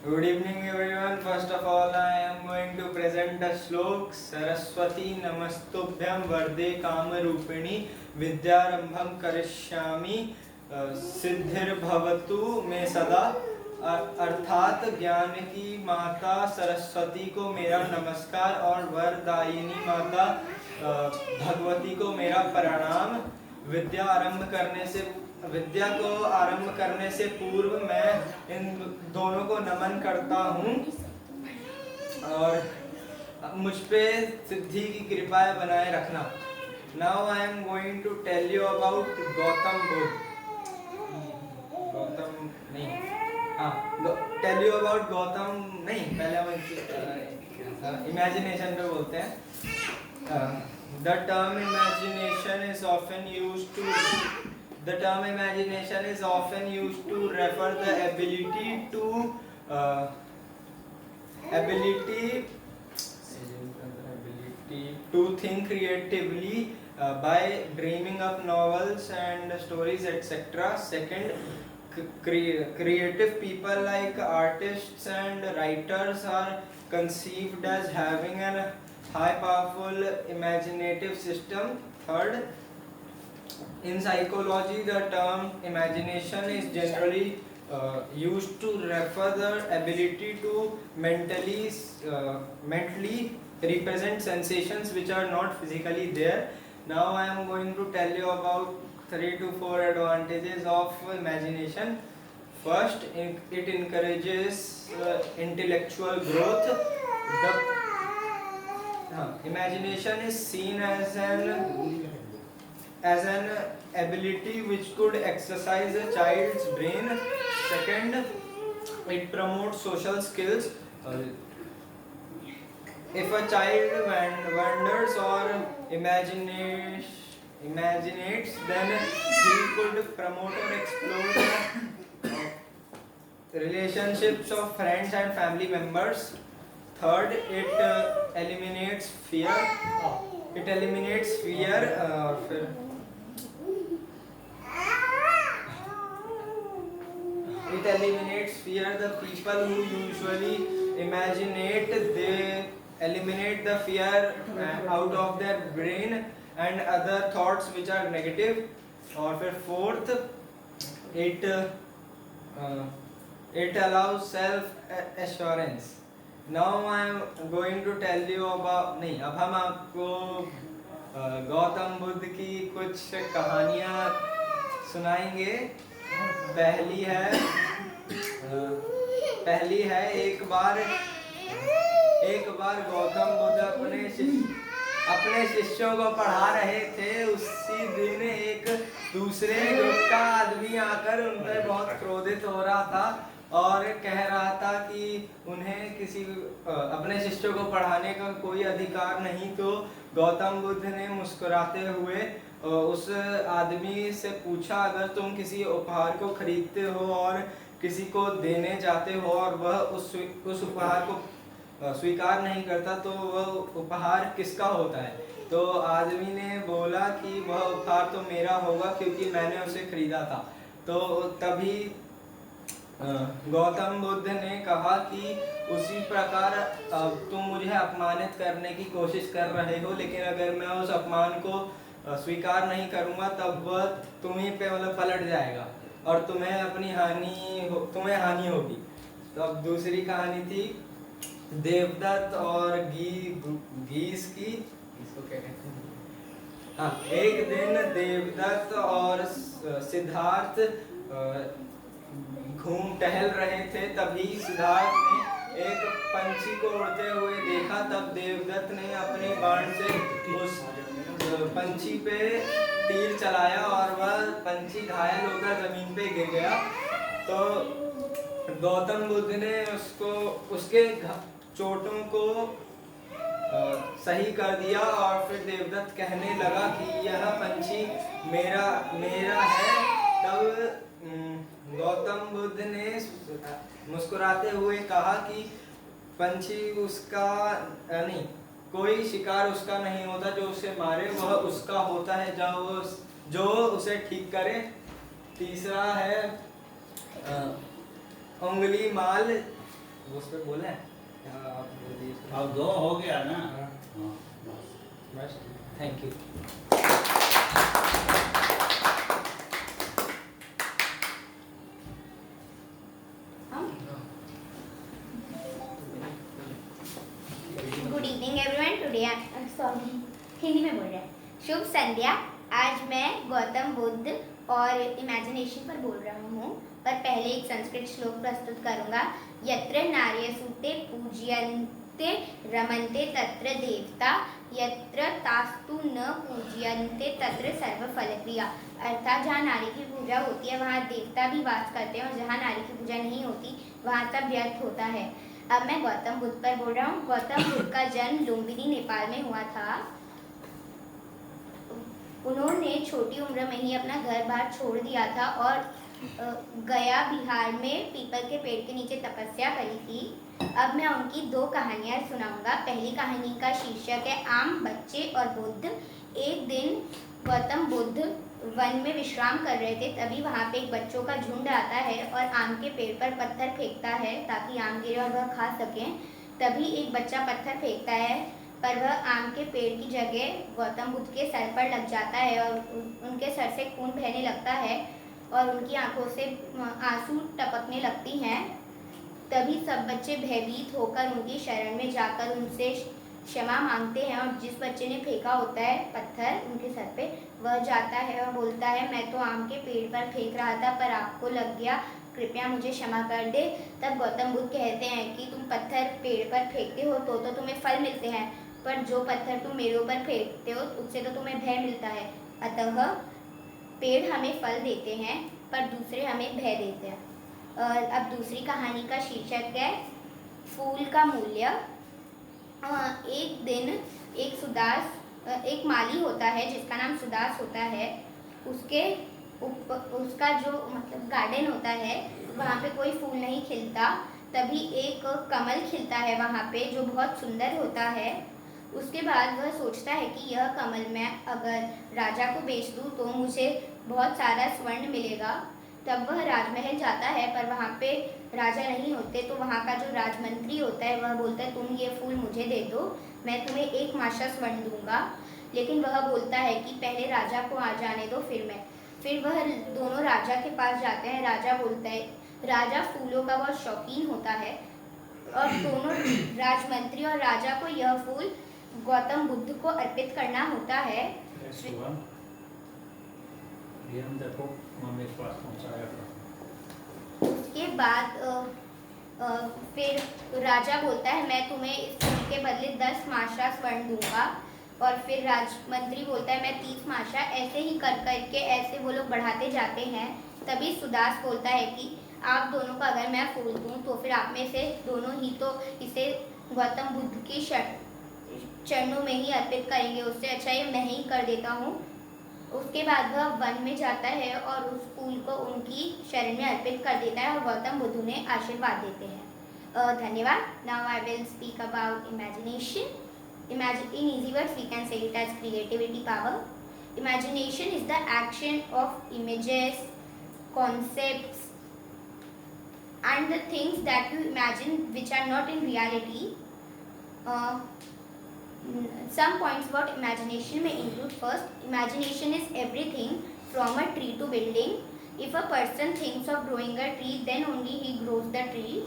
Good evening everyone. First of all, I am going to present a slok. Saraswati Namastubhyam Varde Kamarupini Vidyarambham Karishyami Siddhir Bhavatu Me Sada। अर्थात ज्ञान की माता सरस्वती को मेरा नमस्कार और वरदायिनी माता भगवती को मेरा प्रणाम। विद्या को आरंभ करने से पूर्व मैं इन दोनों को नमन करता हूँ और मुझ पे सिद्धि की कृपा बनाए रखना। Now I am going to tell you about Gautam Buddha. Gautam नहीं, हाँ, टेल यू अबाउट गौतम नहीं, पहले हम इमेजिनेशन पे बोलते हैं। The term imagination is often used to refer the ability to think creatively by dreaming up novels and stories, etc. Second, creative people like artists and writers are conceived as having a high powerful imaginative system. Third, in psychology the term imagination is generally used to refer the ability to mentally represent sensations which are not physically there. Now I am going to tell you about 3 to 4 advantages of imagination. First, it encourages intellectual growth. Imagination is seen as an ability which could exercise a child's brain. Second, it promotes social skills. If a child wonders or imaginates, then he could promote or explore the relationships of friends and family members. Third, it eliminates fear. It eliminates fear. The people who usually imaginate, they eliminate the fear out of their brain and other thoughts which are negative. Or fourth, it allows self assurance. Now I am going to tell you about अब हम आपको गौतम बुद्ध की कुछ कहानियाँ सुनाएंगे। पहली है एक बार गौतम बुद्ध अपने शिष्यों को पढ़ा रहे थे। उसी दिन एक दूसरे ग्रुप का आदमी आकर उन पर बहुत क्रोधित हो रहा था और कह रहा था कि उन्हें किसी अपने शिष्यों को पढ़ाने का कोई अधिकार नहीं। तो गौतम बुद्ध ने मुस्कुराते हुए उस आदमी से पूछा, अगर तुम किसी उपहार को खरीदते हो और किसी को देने जाते हो और वह उस उपहार को स्वीकार नहीं करता तो वह उपहार किसका होता है? तो आदमी ने बोला कि वह उपहार तो मेरा होगा क्योंकि मैंने उसे खरीदा था। तो तभी गौतम बुद्ध ने कहा कि उसी प्रकार तुम मुझे अपमानित करने की कोशिश कर रहे हो, लेकिन अगर मैं उस अपमान को स्वीकार नहीं करूँगा तब वह तुम्हीं पे पलट जाएगा और तुम्हें हानि होगी। तो अब दूसरी कहानी थी देवदत्त और गीस की। इसको क्या कहते हैं? हाँ, एक दिन देवदत्त और सिद्धार्थ टहल रहे थे। तभी सिद्धार्थ ने एक पंछी को उड़ते हुए देखा। तब देवदत्त ने अपने बाण से उस पंछी पे तीर चलाया और वह पंछी घायल होकर जमीन पे गिर गया। तो गौतम बुद्ध ने उसके चोटों को सही कर दिया और फिर देवदत्त कहने लगा कि यह पंछी मेरा है। तब गौतम बुद्ध ने मुस्कुराते हुए कहा कि पंछी उसका नहीं, कोई शिकार उसका नहीं होता, जो उसे मारे वह उसका होता है जो उसे ठीक करे। तीसरा है उंगली माल वो उस पे बोला है क्या आप बोलिए अब 2 हो गया ना। हाँ। हाँ, बस thank you. Good evening everyone. Today sorry Hindi में बोल रहे हैं। शुभ संध्या। आज मैं गौतम बुद्ध और इमेजिनेशन पर बोल रहा हूँ, पर पहले एक संस्कृत श्लोक प्रस्तुत करूँगा। यत्र नार्यसूते पूज्यन्ते रमन्ते तत्र देवता, यत्र तास्तु न पूज्यन्ते तत्र सर्वफलक्रिया। अर्थात जहाँ नारी की पूजा होती है वहाँ देवता भी वास करते हैं, और जहाँ नारी की पूजा नहीं होती वहाँ सब व्यर्थ होता है। अब मैं गौतम बुद्ध पर बोल रहा हूँ। गौतम बुद्ध का जन्म लुम्बिनी नेपाल में हुआ था। उन्होंने छोटी उम्र में ही अपना घर बार छोड़ दिया था और गया बिहार में पीपल के पेड़ के नीचे तपस्या करी थी। अब मैं उनकी 2 कहानियाँ सुनाऊंगा। पहली कहानी का शीर्षक है आम, बच्चे और बुद्ध। एक दिन गौतम बुद्ध वन में विश्राम कर रहे थे, तभी वहाँ पे एक बच्चों का झुंड आता है और आम के पेड़ पर पत्थर फेंकता है ताकि आम गिरे और वह खा सकें। तभी एक बच्चा पत्थर फेंकता है, पर वह आम के पेड़ की जगह गौतम बुद्ध के सर पर लग जाता है और उनके सर से खून बहने लगता है और उनकी आंखों से आंसू टपकने लगती हैं। तभी सब बच्चे भयभीत होकर उनकी शरण में जाकर उनसे क्षमा मांगते हैं, और जिस बच्चे ने फेंका होता है पत्थर उनके सर पे, वह जाता है और बोलता है मैं तो आम के पेड़ पर फेंक रहा था पर आपको लग गया, कृपया मुझे क्षमा कर दे। तब गौतम बुद्ध कहते हैं कि तुम पत्थर पेड़ पर फेंकते हो तो तुम्हें फल मिलते हैं, पर जो पत्थर तुम मेरे ऊपर फेंकते हो उससे तो तुम्हें भय मिलता है। अतः पेड़ हमें फल देते हैं पर दूसरे हमें भय देते हैं। अब दूसरी कहानी का शीर्षक है फूल का मूल्य। एक दिन एक माली होता है जिसका नाम सुदास होता है। उसका जो मतलब गार्डन होता है वहाँ पे कोई फूल नहीं खिलता। तभी एक कमल खिलता है वहाँ पे जो बहुत सुंदर होता है। उसके बाद वह सोचता है कि यह कमल मैं अगर राजा को बेच दूँ तो मुझे बहुत सारा स्वर्ण मिलेगा। तब वह राजमहल जाता है, पर वहाँ पे राजा नहीं होते, तो वहाँ का जो राजमंत्री होता है वह बोलता है तुम ये फूल मुझे दे दो, मैं तुम्हें 1 माशा स्वर्ण दूंगा। लेकिन वह बोलता है कि पहले राजा को आ जाने दो फिर वह दोनों राजा के पास जाते हैं। राजा बोलता है, राजा फूलों का बहुत शौकीन होता है, और दोनों राजमंत्री और राजा को यह फूल गौतम बुद्ध को अर्पित करना होता है। उसके बाद फिर राजा बोलता है मैं तुम्हें इस फूल के बदले 10 माशा स्वर्ण दूंगा, और फिर राजमंत्री बोलता है मैं 30 माशा। ऐसे ही कर करके ऐसे वो लोग बढ़ाते जाते हैं। तभी सुदास बोलता है कि आप दोनों को अगर मैं फूल दूँ तो फिर आप में से दोनों ही तो इसे गौतम बुद्ध की चरणों में ही अर्पित करेंगे, उससे अच्छा ये मैं ही कर देता हूँ। उसके बाद वह वन में जाता है और उस फूल को उनकी शरण में अर्पित कर देता है और गौतम बुद्ध उन्हें आशीर्वाद देते हैं। धन्यवाद। Now I will speak about imagination. In easy words we can say it as creativity power. Imagination is the action of images, concepts and the things that you imagine which are not in reality. Some points about imagination may include: first, imagination is everything from a tree to building. If a person thinks of growing a tree, then only he grows the tree.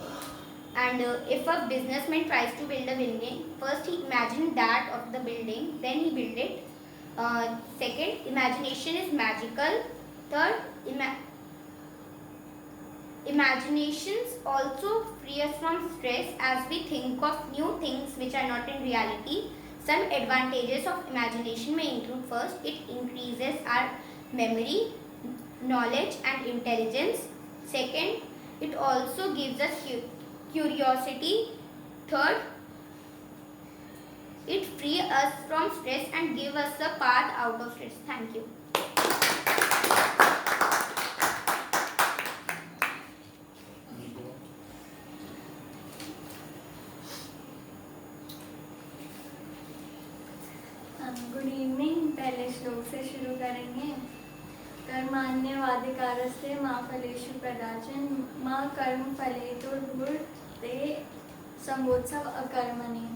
And if a businessman tries to build a building, first he imagines that of the building, then he build it. Second, imagination is magical. Third, imaginations also free us from stress as we think of new things which are not in reality. Some advantages of imagination may include: first, it increases our memory, knowledge and intelligence. Second, it also gives us curiosity. Third, it frees us from stress and gives us a path out of stress. Thank you. Good evening. पहले श्लोक से शुरू करेंगे। कर्माण्यवाधिकारस्ते मा फलेषु कदाचन मा कर्म फलेतुर्भुर् ते संबोत्सव अकर्मणि।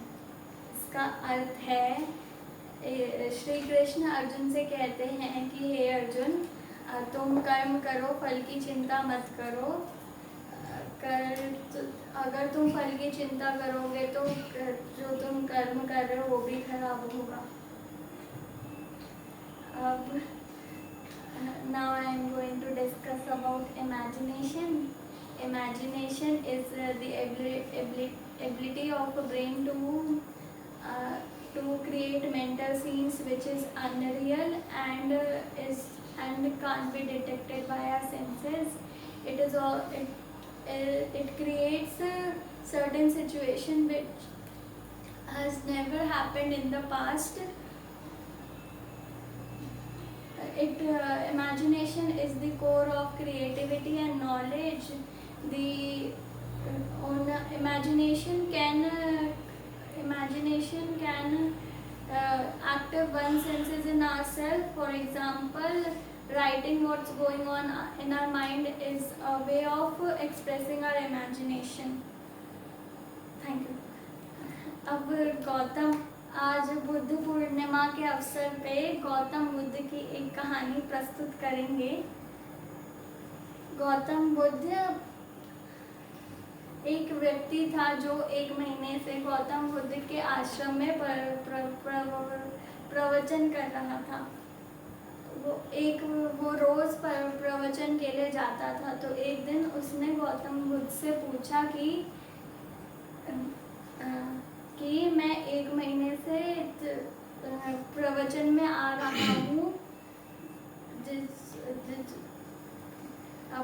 इसका अर्थ है श्री कृष्ण अर्जुन से कहते हैं कि हे अर्जुन, तुम कर्म करो, फल की चिंता मत करो। अगर तुम फल की चिंता करोगे तो जो तुम कर्म कर रहे हो वो भी खराब होगा। अब now I am going to discuss about imagination. Imagination is the ability of a brain to create mental scenes which is unreal and can't be detected by our senses. It creates a certain situation which has never happened in the past. Imagination is the core of creativity and knowledge. Imagination can active one senses in ourselves. For example, writing what's going on in our mind is a way of expressing our imagination. Thank you. अब गौतम, आज बुद्ध पूर्णिमा के अवसर पे गौतम बुद्ध की एक कहानी प्रस्तुत करेंगे। गौतम बुद्ध एक व्यक्ति था जो 1 महीने से गौतम बुद्ध के आश्रम में प्रवचन कर रहा था। वो रोज प्रवचन के लिए जाता था। तो एक दिन उसने गौतम बुद्ध से पूछा कि मैं 1 महीने से प्रवचन में आ रहा हूँ,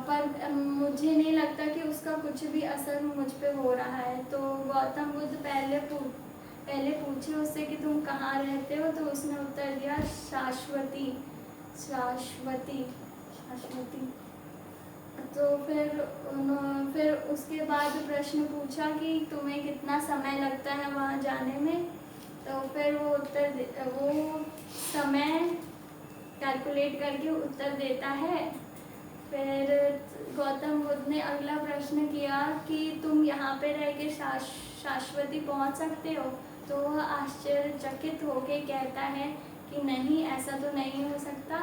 पर मुझे नहीं लगता कि उसका कुछ भी असर मुझ पे हो रहा है। तो गौतम बुद्ध पहले पूछे उससे कि तुम कहाँ रहते हो। तो उसने उत्तर दिया शाश्वती। तो फिर उसके बाद प्रश्न पूछा कि तुम्हें कितना समय लगता है वहाँ जाने में। तो फिर वो समय कैलकुलेट करके उत्तर देता है। फिर गौतम बुद्ध ने अगला प्रश्न किया कि तुम यहाँ पे रह के शाश्वती पहुँच सकते हो। तो वह आश्चर्यचकित होके कहता है कि नहीं, ऐसा तो नहीं हो सकता।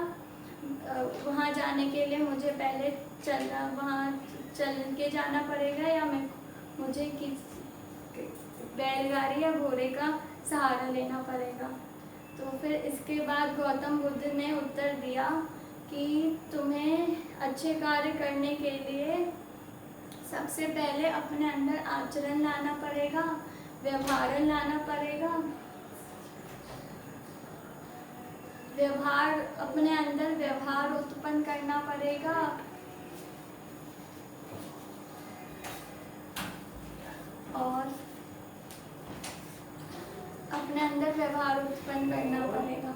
वहाँ जाने के लिए मुझे पहले वहाँ चल के जाना पड़ेगा या मुझे बैलगाड़ी या घोड़े का सहारा लेना पड़ेगा। तो फिर इसके बाद गौतम बुद्ध ने उत्तर दिया कि तुम्हें अच्छे कार्य करने के लिए सबसे पहले अपने अंदर आचरण लाना पड़ेगा, व्यवहार लाना पड़ेगा। अपने अंदर व्यवहार उत्पन्न करना पड़ेगा। और अपने अंदर व्यवहार उत्पन्न करना पड़ेगा।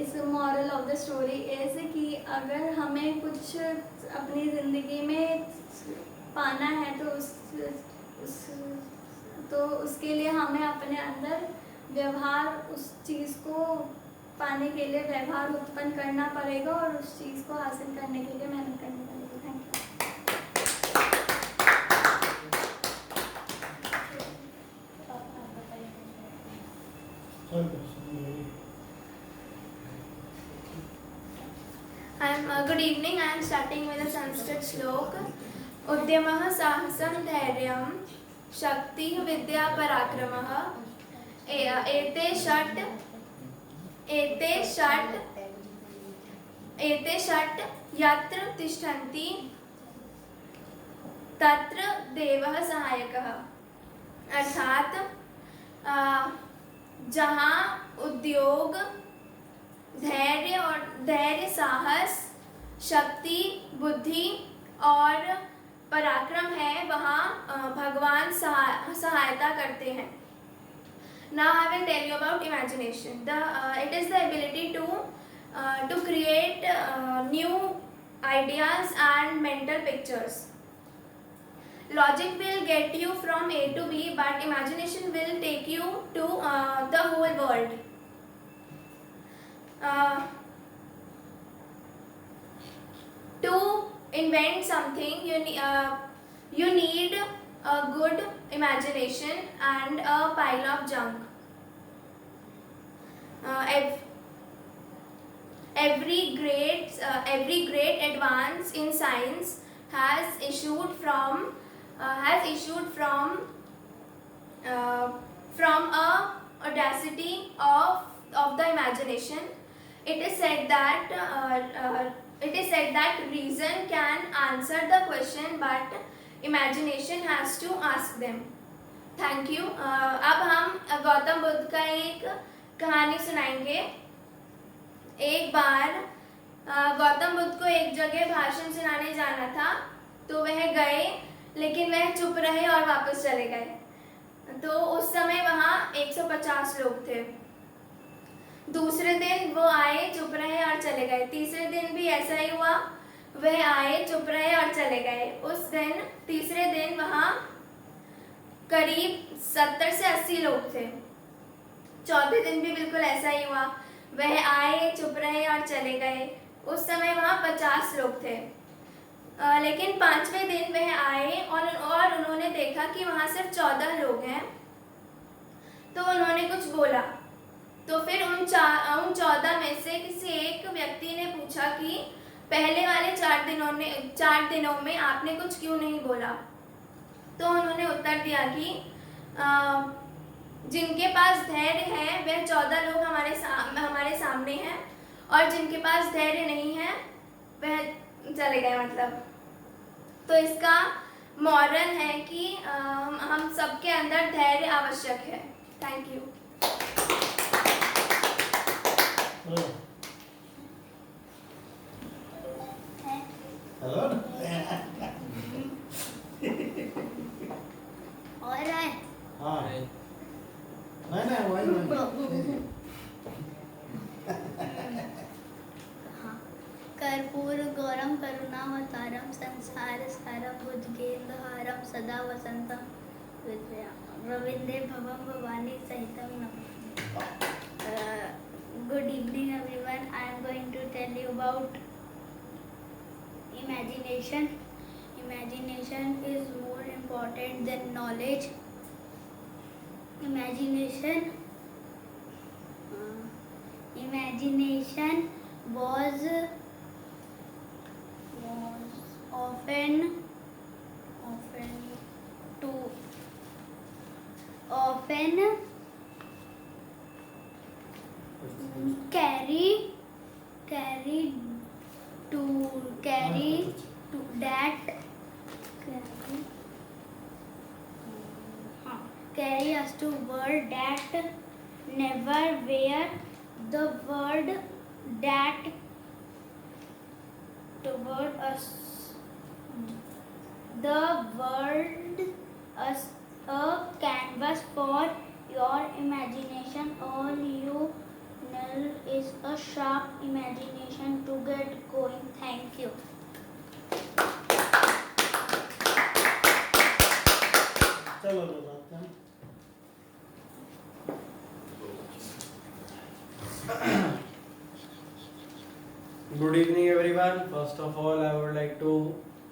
इस मॉरल ऑफ द स्टोरी ऐसे कि अगर हमें कुछ अपनी ज़िंदगी में पाना है तो उसके लिए हमें अपने अंदर व्यवहार, उस चीज़ को पाने के लिए व्यवहार उत्पन्न करना पड़ेगा और उस चीज़ को हासिल करने के लिए मेहनत करनी पड़ेगी। Thank you. Good evening. I am starting with a Sanskrit slok. उद्यमः साहसं धैर्यं शक्तिः विद्या पराक्रमः एते षट् यत्र तिष्ठन्ति तत्र देवः सहायकः। अर्थात जहाँ उद्योग, धैर्य, साहस, शक्ति, बुद्धि और पराक्रम है, वहाँ भगवान सहायता करते हैं। Now I will tell you about imagination. It is the ability to create new ideas and mental pictures. Logic will get you from A to B, but imagination will take you to the whole world. To invent something, You need a good imagination and a pile of junk. Every great advance in science has issued from a audacity of the imagination. It is said that reason can answer the question, but imagination has to ask them. Thank you. अब हम गौतम बुद्ध का एक कहानी सुनाएंगे। एक बार गौतम बुद्ध को एक जगह भाषण सुनाने जाना था, तो वह गए, लेकिन वह चुप रहे और वापस चले गए। तो उस समय वहाँ 150 लोग थे। दूसरे दिन वो आए, चुप रहे और चले गए। तीसरे दिन भी ऐसा ही हुआ, वह आए, चुप रहे और चले गए। तीसरे दिन वहाँ करीब 70 से 80 लोग थे। चौथे दिन भी बिल्कुल ऐसा ही हुआ, वह आए, चुप रहे और चले गए। उस समय वहाँ 50 लोग थे। लेकिन 5वें दिन वह आए और उन्होंने देखा कि वहाँ सिर्फ 14 लोग हैं। तो उन्होंने कुछ बोला। तो फिर उन 14 में से किसी एक व्यक्ति ने पूछा कि पहले वाले 4 दिनों में आपने कुछ क्यों नहीं बोला। तो उन्होंने उत्तर दिया कि जिनके पास धैर्य है वह 14 लोग हमारे सामने हैं, और जिनके पास धैर्य नहीं है वह चले गए। मतलब तो इसका मॉरल है कि हम सबके अंदर धैर्य आवश्यक है। Thank you. हेलो और है हाँ नहीं वही कर्पूर गौरम करुणावतारम संसार सारम भुजगेंद्रहारम सदा वसंतम रविंद्र भवम भवानी सहितम नमः। Good evening everyone. I am going to tell you about imagination. Imagination is more important than knowledge. Imagination was often carried carry us to world that never were, the world that toward us, the world as a canvas for your imagination. All you need is a sharp imagination to get going. Thank you. चलो बताते हैं। Good evening everyone. First of all, I would like to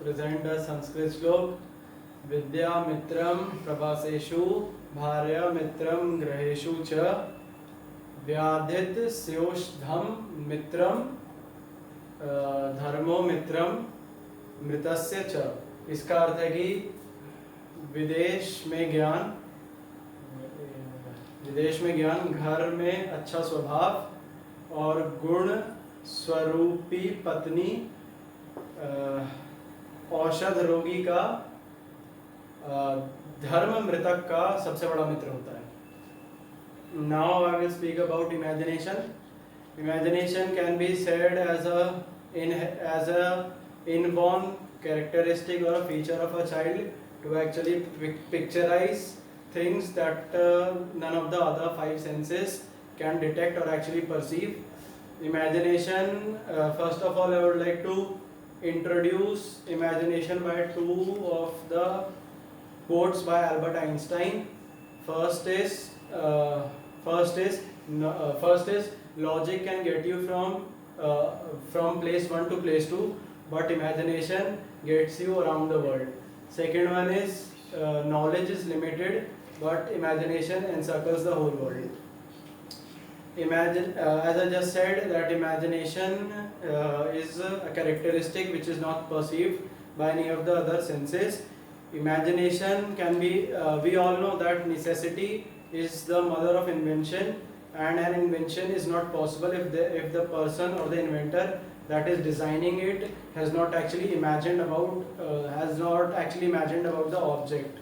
present a Sanskrit slok. Vidya mitram prabhaseshu bharya mitram graheshu cha vyadhit syoshdham mitram dharmo mitram mritasya cha। इसका अर्थ है कि विदेश में ज्ञान, घर में अच्छा स्वभाव और गुण स्वरूपी पत्नी औषध रोगी का धर्म मृतक का सबसे बड़ा मित्र होता है। Now I will speak about imagination. Imagination can be said as a inborn characteristic or a feature of a child to actually picturize things that none of the other 5 senses can detect or actually perceive. Imagination, first of all I would like to introduce imagination by 2 of the quotes by Albert Einstein. First is logic can get you from place 1 to place 2, but imagination gets you around the world. Second one is knowledge is limited, but imagination encircles the whole world. Imagine, as I just said, that imagination is a characteristic which is not perceived by any of the other senses. Imagination can be, we all know that necessity is the mother of invention, and an invention is not possible if the person or the inventor that is designing it has not actually imagined about the object.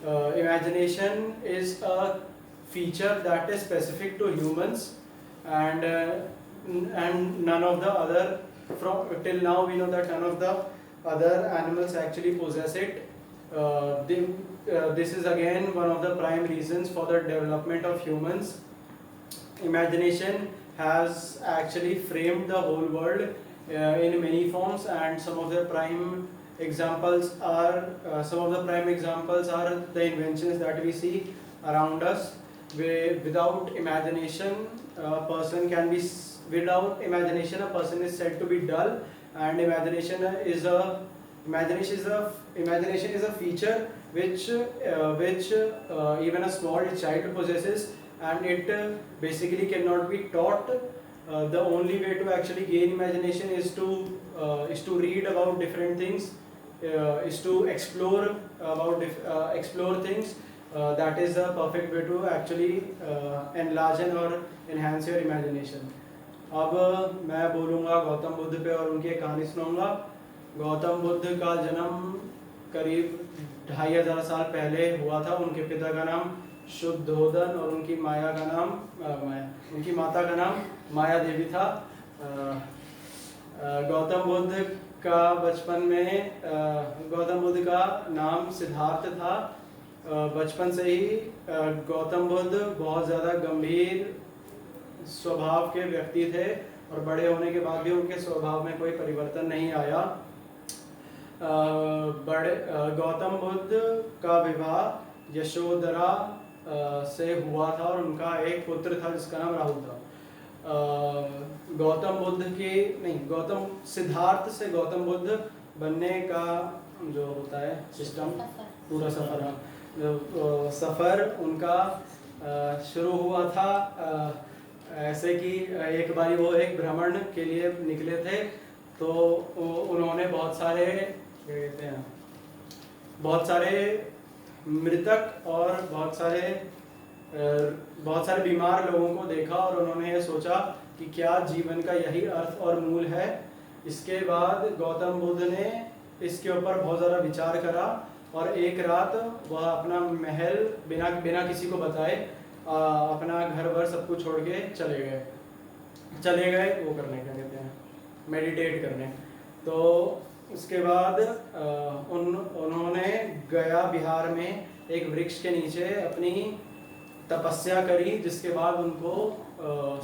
Imagination is a feature that is specific to humans, and none of the other, till now we know that none of the other animals actually possess it. This is again one of the prime reasons for the development of humans. Imagination has actually framed the whole world in many forms, and some of the prime examples are the inventions that we see around us. Without imagination, a person is said to be dull, and imagination is a feature which even a small child possesses, and it basically cannot be taught. The only way to actually gain imagination is to read about different things, is to explore things. That is the perfect way to actually enlarge or enhance your imagination. अब मैं बोलूँगा गौतम बुद्ध पे और उनकी एक कहानी सुनाऊँगा। गौतम बुद्ध का जन्म करीब 2500 साल पहले हुआ था। उनके पिता का नाम शुद्धोदन और उनकी माता का नाम माया देवी था। गौतम बुद्ध का नाम सिद्धार्थ था। बचपन से ही गौतम बुद्ध बहुत ज़्यादा गंभीर स्वभाव के व्यक्ति थे, और बड़े होने के बाद भी उनके स्वभाव में कोई परिवर्तन नहीं आया। गौतम बुद्ध का विवाह यशोधरा से हुआ था, और उनका एक पुत्र था जिसका नाम राहुल था। सिद्धार्थ से गौतम बुद्ध बनने का जो होता है सिस्टम, पूरा सफ़र उनका शुरू हुआ था ऐसे कि एक बारी वो एक भ्रमण के लिए निकले थे, तो उन्होंने बहुत सारे मृतक और बहुत सारे बीमार लोगों को देखा, और उन्होंने ये सोचा कि क्या जीवन का यही अर्थ और मूल है। इसके बाद गौतम बुद्ध ने इसके ऊपर बहुत ज़्यादा विचार करा, और एक रात वह अपना महल बिना किसी को बताए अपना घर वर सब कुछ छोड़ के चले गए वो करने, क्या कहते हैं, मेडिटेट करने। तो उसके बाद उन्होंने गया बिहार में एक वृक्ष के नीचे अपनी तपस्या करी, जिसके बाद उनको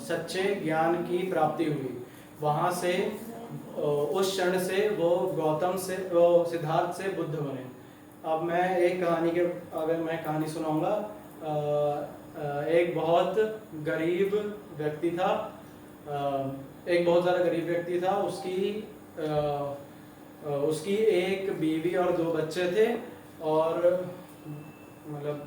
सच्चे ज्ञान की प्राप्ति हुई। वहाँ से उस क्षण से वो सिद्धार्थ से बुद्ध बने। अब मैं कहानी सुनाऊंगा। एक बहुत गरीब व्यक्ति था, उसकी एक बीवी और 2 बच्चे थे, और मतलब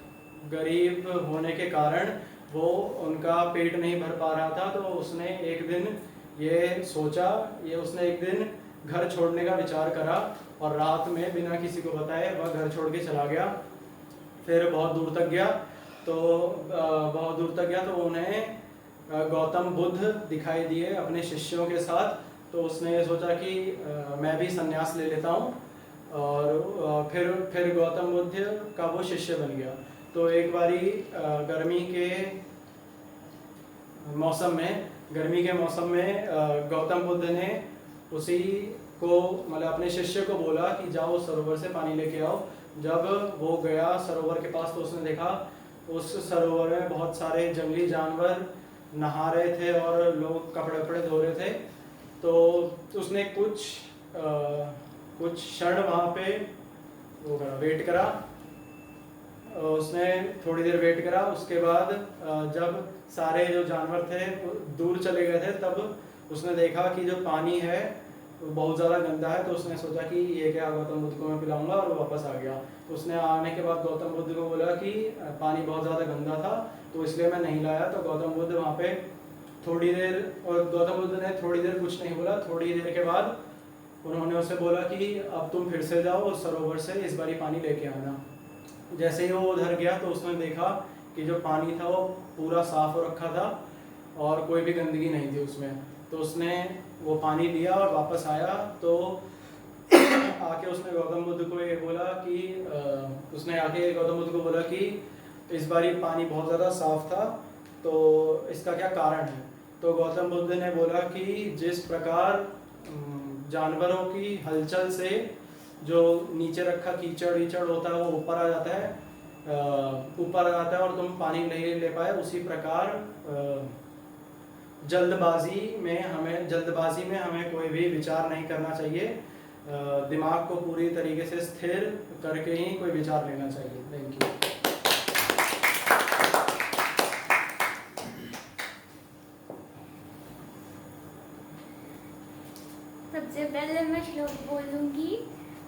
गरीब होने के कारण वो उनका पेट नहीं भर पा रहा था। तो उसने एक दिन घर छोड़ने का विचार करा, और रात में बिना किसी को बताए वह घर छोड़ के चला गया। फिर बहुत दूर तक गया तो उन्हें गौतम बुद्ध दिखाई दिए अपने शिष्यों के साथ। तो उसने ये सोचा कि मैं भी संन्यास ले लेता हूँ, और फिर गौतम बुद्ध का वो शिष्य बन गया। तो एक बारी गर्मी के मौसम में गौतम बुद्ध ने उसी को अपने शिष्य को बोला कि जाओ सरोवर से पानी लेके आओ। जब वो गया सरोवर के पास, तो उसने देखा उस सरोवर में बहुत सारे जंगली जानवर नहा रहे थे और लोग कपड़े धो रहे थे। तो उसने कुछ क्षण वहाँ पे वेट करा। उसने थोड़ी देर वेट करा। उसके बाद जब सारे जो जानवर थे दूर चले गए थे, तब उसने देखा कि जो पानी है वो बहुत ज़्यादा गंदा है। तो उसने सोचा कि ये क्या गौतम बुद्ध को मैं पिलाऊंगा, और वो वापस आ गया। तो उसने आने के बाद गौतम बुद्ध को बोला कि पानी बहुत ज़्यादा गंदा था तो इसलिए मैं नहीं लाया। तो गौतम बुद्ध वहाँ पे थोड़ी देर, और गौतम बुद्ध ने थोड़ी देर कुछ नहीं बोला। थोड़ी देर के बाद उन्होंने उसे बोला कि अब तुम फिर से जाओ उस सरोवर से, इस बारी पानी लेके आना। जैसे ही वो उधर गया तो उसने देखा कि जो पानी था वो पूरा साफ हो रखा था और कोई भी गंदगी नहीं थी उसमें। तो उसने वो पानी लिया और वापस आया। तो आके उसने गौतम बुद्ध को ये बोला कि इस बारी पानी बहुत ज़्यादा साफ था, तो इसका क्या कारण है। तो गौतम बुद्ध ने बोला कि जिस प्रकार जानवरों की हलचल से जो नीचे रखा कीचड़ वीचड़ होता है वो ऊपर आ जाता है और तुम पानी नहीं ले पाए, उसी प्रकार जल्दबाजी में हमें कोई भी विचार नहीं करना चाहिए। दिमाग को पूरी तरीके से स्थिर करके ही कोई विचार लेना चाहिए। Thank you. सबसे पहले मैं श्लोक बोलूँगी।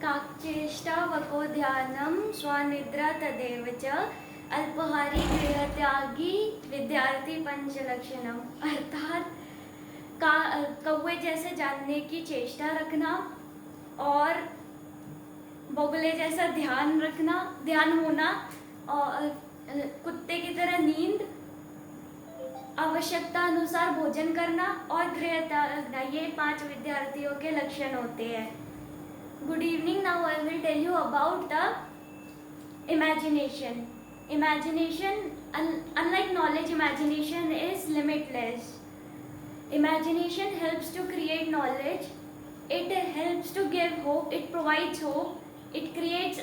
काकचेष्टा वको ध्यानम स्वनिद्रा तदेव च अल्पहारी गृहत्यागी विद्यार्थी पंचलक्षणम। अर्थात कौवे जैसे जानने की चेष्टा रखना और बगुले जैसा ध्यान होना और कुत्ते की तरह नींद, आवश्यकता अनुसार भोजन करना और गृह त्यागना, ये 5 विद्यार्थियों के लक्षण होते हैं। Good evening. Now I will tell you about the imagination. Imagination, unlike knowledge, imagination is limitless. Imagination helps to create knowledge. It helps to give hope. It provides hope. It creates.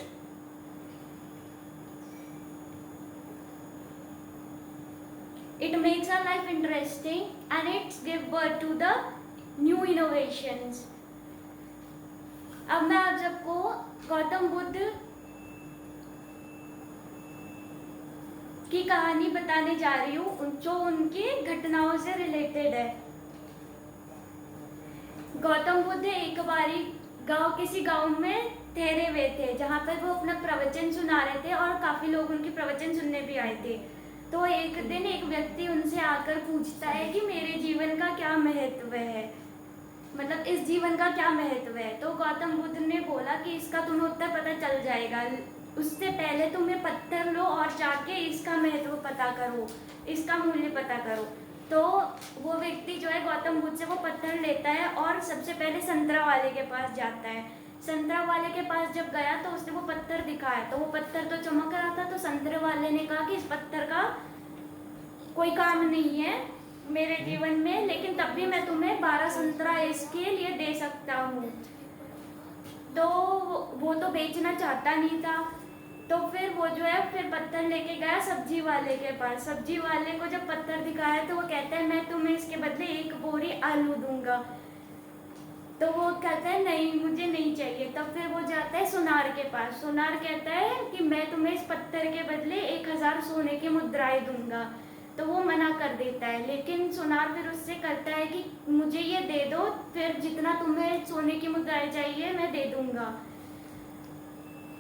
It makes our life interesting, and it gives birth to the new innovations. अब मैं आप सबको गौतम बुद्ध की कहानी बताने जा रही हूँ जो उनकी घटनाओं से रिलेटेड है। गौतम बुद्ध एक बारी किसी गांव में ठहरे हुए थे जहाँ पर वो अपना प्रवचन सुना रहे थे और काफी लोग उनके प्रवचन सुनने भी आए थे। तो एक दिन एक व्यक्ति उनसे आकर पूछता है कि मेरे जीवन का क्या महत्व है, मतलब इस जीवन का क्या महत्व है। तो गौतम बुद्ध ने बोला कि इसका तुम्हें उत्तर पता चल जाएगा, उससे पहले तुम्हें पत्थर लो और जाके इसका महत्व पता करो, इसका मूल्य पता करो। तो वो व्यक्ति जो है गौतम बुद्ध से वो पत्थर लेता है और सबसे पहले संतरा वाले के पास जाता है। संतरा वाले के पास जब गया तो उसने वो पत्थर दिखाया, तो वो पत्थर तो चमक रहा था। तो संतरे वाले ने कहा कि इस पत्थर का कोई काम नहीं है मेरे जीवन में, लेकिन तब भी मैं तुम्हें 12 संतरा इसके लिए दे सकता हूँ। तो वो तो बेचना चाहता नहीं था। तो फिर वो जो है फिर पत्थर लेके गया सब्जी वाले के पास। सब्जी वाले को जब पत्थर दिखाया तो वो कहता है मैं तुम्हें इसके बदले 1 बोरी आलू दूंगा। तो वो कहता है नहीं, मुझे नहीं चाहिए। तब फिर वो जाता है सुनार के पास। सुनार कहता है कि मैं तुम्हें इस पत्थर के बदले 1000 सोने की मुद्राएं दूंगा। तो वो मना कर देता है, लेकिन सुनार फिर उससे करता है कि मुझे ये दे दो, फिर जितना तुम्हें सोने की मुद्राएं चाहिए मैं दे दूंगा।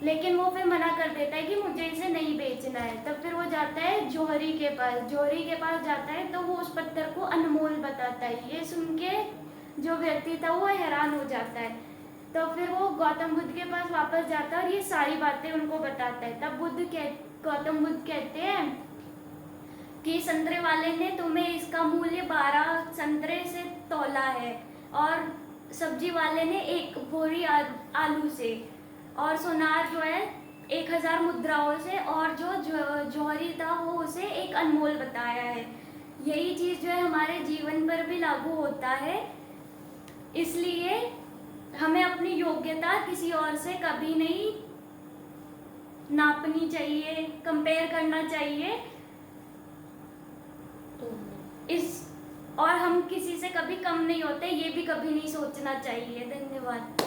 लेकिन वो फिर मना कर देता है कि मुझे इसे नहीं बेचना है। तब फिर वो जाता है जौहरी के पास। जौहरी के पास जाता है तो वो उस पत्थर को अनमोल बताता है। ये सुन के जो व्यक्ति था वो हैरान हो जाता है। तो फिर वो गौतम बुद्ध के पास वापस जाता है और ये सारी बातें उनको बताता है। तब गौतम बुद्ध कहते हैं कि संतरे वाले ने तुम्हें इसका मूल्य 12 संतरे से तोला है और सब्जी वाले ने 1 बोरी आलू से, और सोनार जो है 1000 मुद्राओं से, और जो जौहरी था वो उसे एक अनमोल बताया है। यही चीज़ जो है हमारे जीवन पर भी लागू होता है। इसलिए हमें अपनी योग्यता किसी और से कभी नहीं नापनी चाहिए, कंपेयर करना चाहिए। और हम किसी से कभी कम नहीं होते, ये भी कभी नहीं सोचना चाहिए। धन्यवाद।